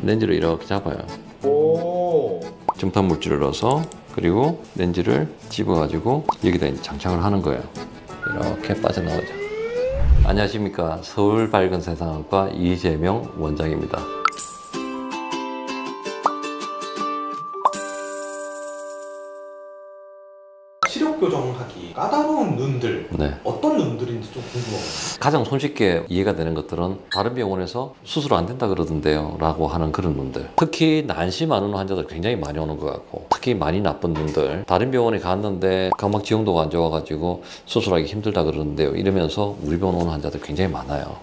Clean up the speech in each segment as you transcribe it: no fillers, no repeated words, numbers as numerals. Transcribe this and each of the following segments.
렌즈를 이렇게 잡아요. 오. 점탄 물질을 넣어서 그리고 렌즈를 집어가지고 여기다 이제 장착을 하는 거예요. 이렇게 빠져나오죠. 안녕하십니까. 서울 밝은 세상학과 이재명 원장입니다. 시력 교정하기 까다로운 눈들, 네. 어떤 눈들인지 좀 궁금하거든요. 가장 손쉽게 이해가 되는 것들은 다른 병원에서 수술 안 된다 그러던데요 라고 하는 그런 눈들, 특히 난시 많은 환자들 굉장히 많이 오는 것 같고, 특히 많이 나쁜 눈들, 다른 병원에 갔는데 각막 지형도가 안 좋아가지고 수술하기 힘들다 그러는데요 이러면서 우리 병원 오는 환자들 굉장히 많아요.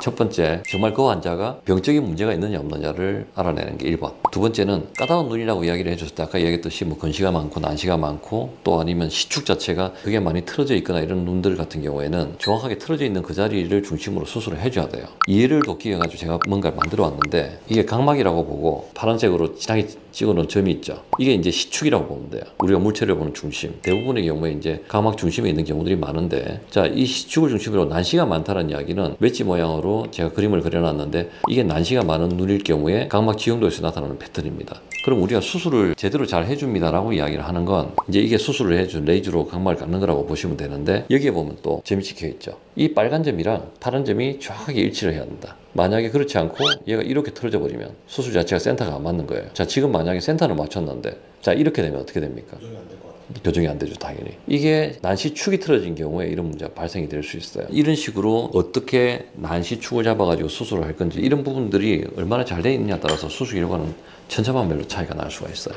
첫 번째, 정말 그 환자가 병적인 문제가 있느냐 없느냐를 알아내는 게 1번. 두 번째는 까다로운 눈이라고 이야기를 해줬을 때 아까 얘기했듯이 뭐 근시가 많고 난시가 많고 또 아니면 시축 자체가 그게 많이 틀어져 있거나 이런 눈들 같은 경우에는 정확하게 틀어져 있는 그 자리를 중심으로 수술을 해줘야 돼요. 이해를 돕기 위해 가지고 제가 뭔가를 만들어 왔는데, 이게 각막이라고 보고 파란색으로 진하게 찍어놓은 점이 있죠. 이게 이제 시축이라고 보면 돼요. 우리가 물체를 보는 중심. 대부분의 경우에 이제 각막 중심에 있는 경우들이 많은데, 자, 이 시축을 중심으로 난시가 많다는 이야기는 웨지 모양으로 제가 그림을 그려놨는데, 이게 난시가 많은 눈일 경우에 각막 지형도에서 나타나는 패턴입니다. 그럼 우리가 수술을 제대로 잘 해줍니다 라고 이야기를 하는 건, 이제 이게 수술을 해준 레이저로 각막을 깎는 거라고 보시면 되는데, 여기에 보면 또 점이 찍혀 있죠. 이 빨간 점이랑 파란 점이 정확하게 일치를 해야 된다. 만약에 그렇지 않고 얘가 이렇게 틀어져 버리면 수술 자체가 센터가 안 맞는 거예요. 자, 지금 만약에 센터를 맞췄는데, 자, 이렇게 되면 어떻게 됩니까? 교정이 안 될 것 같아요. 교정이 안 되죠, 당연히. 이게 난시축이 틀어진 경우에 이런 문제가 발생이 될 수 있어요. 이런 식으로 어떻게 난시축을 잡아가지고 수술을 할 건지, 이런 부분들이 얼마나 잘 돼 있느냐에 따라서 수술 결과는 천차만별로 차이가 날 수가 있어요.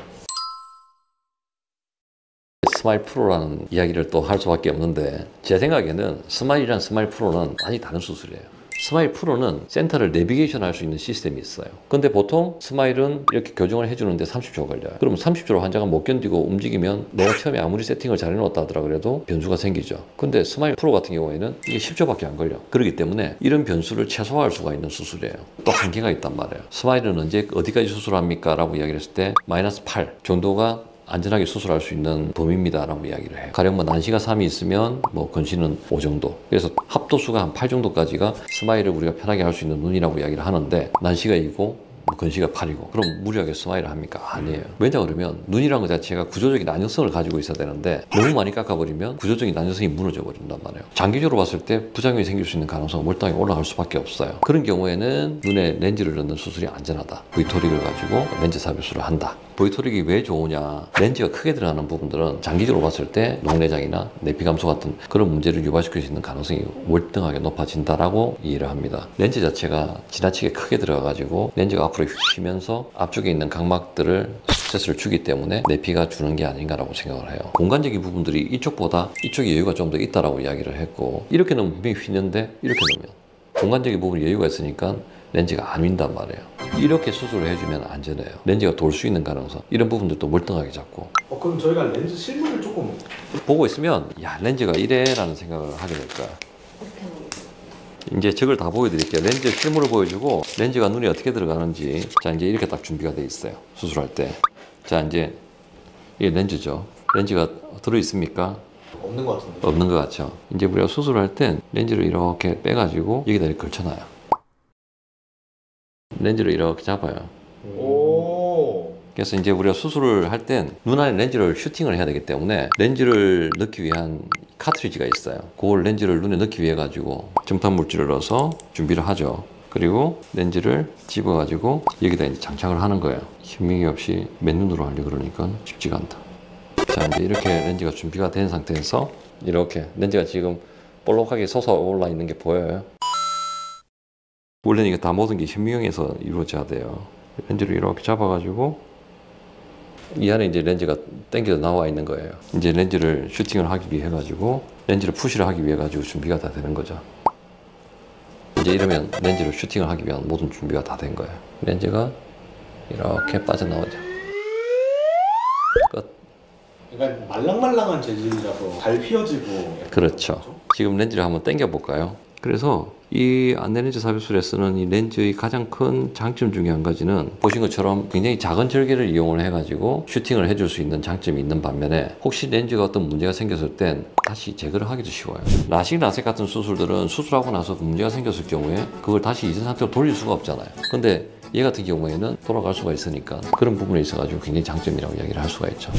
스마일 프로라는 이야기를 또 할 수밖에 없는데, 제 생각에는 스마일이랑 스마일 프로는 많이 다른 수술이에요. 스마일 프로는 센터를 내비게이션 할 수 있는 시스템이 있어요. 근데 보통 스마일은 이렇게 교정을 해주는데 30초 걸려요. 그러면 30초로 환자가 못 견디고 움직이면 내가 처음에 아무리 세팅을 잘 해놓았다 하더라 그래도 변수가 생기죠. 근데 스마일 프로 같은 경우에는 이게 10초밖에 안 걸려. 그렇기 때문에 이런 변수를 최소화할 수가 있는 수술이에요. 또 한계가 있단 말이에요. 스마일은 언제 어디까지 수술합니까? 라고 이야기를 했을 때 마이너스 8 정도가 안전하게 수술할 수 있는 범위입니다 라고 이야기를 해요. 가령 뭐 난시가 3이 있으면 뭐 근시는 5 정도, 그래서 합도수가 한 8 정도까지가 스마일을 우리가 편하게 할 수 있는 눈이라고 이야기를 하는데, 난시가 2고 근시가 8이고 그럼 무리하게 스마일을 합니까? 아니에요. 왜냐 그러면 눈이라는 것 자체가 구조적인 안정성을 가지고 있어야 되는데, 너무 많이 깎아버리면 구조적인 안정성이 무너져 버린단 말이에요. 장기적으로 봤을 때 부작용이 생길 수 있는 가능성은 몰당히 올라갈 수밖에 없어요. 그런 경우에는 눈에 렌즈를 넣는 수술이 안전하다. V토릭을 가지고 렌즈 삽입술을 한다. V토릭이 왜 좋으냐, 렌즈가 크게 들어가는 부분들은 장기적으로 봤을 때 녹내장이나 내피 감소 같은 그런 문제를 유발시킬 수 있는 가능성이 월등하게 높아진다라고 이해를 합니다. 렌즈 자체가 지나치게 크게 들어가가지고 렌즈가 앞으로 휘면서 앞쪽에 있는 각막들을 스트레스를 주기 때문에 내피가 주는 게 아닌가라고 생각을 해요. 공간적인 부분들이 이쪽보다 이쪽에 여유가 좀 더 있다라고 이야기를 했고, 이렇게 넣으면 분명히 휘는데 이렇게 넣으면 공간적인 부분에 여유가 있으니까 렌즈가 안 휜단 말이에요. 이렇게 수술을 해주면 안전해요. 렌즈가 돌 수 있는 가능성, 이런 부분들도 멀쩡하게 잡고. 그럼 저희가 렌즈 실물을 조금 보고 있으면 야, 렌즈가 이래라는 생각을 하게 될 거야. 이제 저걸 다 보여드릴게요. 렌즈 실물을 보여주고 렌즈가 눈에 어떻게 들어가는지. 자, 이제 이렇게 딱 준비가 돼 있어요. 수술할 때. 자, 이제 이게 렌즈죠. 렌즈가 들어있습니까? 없는 것 같은데. 없는 것 같죠. 이제 우리가 수술할 땐 렌즈를 이렇게 빼가지고 여기다 이렇게 걸쳐놔요. 렌즈를 이렇게 잡아요. 오. 그래서 이제 우리가 수술을 할 땐 눈 안에 렌즈를 슈팅을 해야 되기 때문에 렌즈를 넣기 위한 카트리지가 있어요. 그걸 렌즈를 눈에 넣기 위해 가지고 점탄 물질을 넣어서 준비를 하죠. 그리고 렌즈를 집어가지고 여기다 이제 장착을 하는 거예요. 힘민기 없이 맨눈으로 하려고 그러니까 쉽지가 않다. 자, 이제 이렇게 렌즈가 준비가 된 상태에서 이렇게 렌즈가 지금 볼록하게 솟아올라 있는 게 보여요. 원래는 이게 다 모든 게 현미경에서 이루어져야 돼요. 렌즈를 이렇게 잡아가지고 이 안에 이제 렌즈가 당겨져 나와 있는 거예요. 이제 렌즈를 슈팅을 하기 위해 가지고 렌즈를 푸시를 하기 위해 가지고 준비가 다 되는 거죠. 이제 이러면 렌즈를 슈팅을 하기 위한 모든 준비가 다 된 거예요. 렌즈가 이렇게 빠져나오죠. 끝. 그러니까 말랑말랑한 재질이라서 잘 휘어지고. 그렇죠. 지금 렌즈를 한번 당겨 볼까요? 그래서 이 안내렌즈 삽입술에 쓰는 이 렌즈의 가장 큰 장점 중에 한 가지는 보신 것처럼 굉장히 작은 절개를 이용을 해가지고 슈팅을 해줄 수 있는 장점이 있는 반면에 혹시 렌즈가 어떤 문제가 생겼을 땐 다시 제거를 하기도 쉬워요. 라식, 라섹 같은 수술들은 수술하고 나서 문제가 생겼을 경우에 그걸 다시 이전 상태로 돌릴 수가 없잖아요. 근데 얘 같은 경우에는 돌아갈 수가 있으니까 그런 부분에 있어가지고 굉장히 장점이라고 이야기를 할 수가 있죠.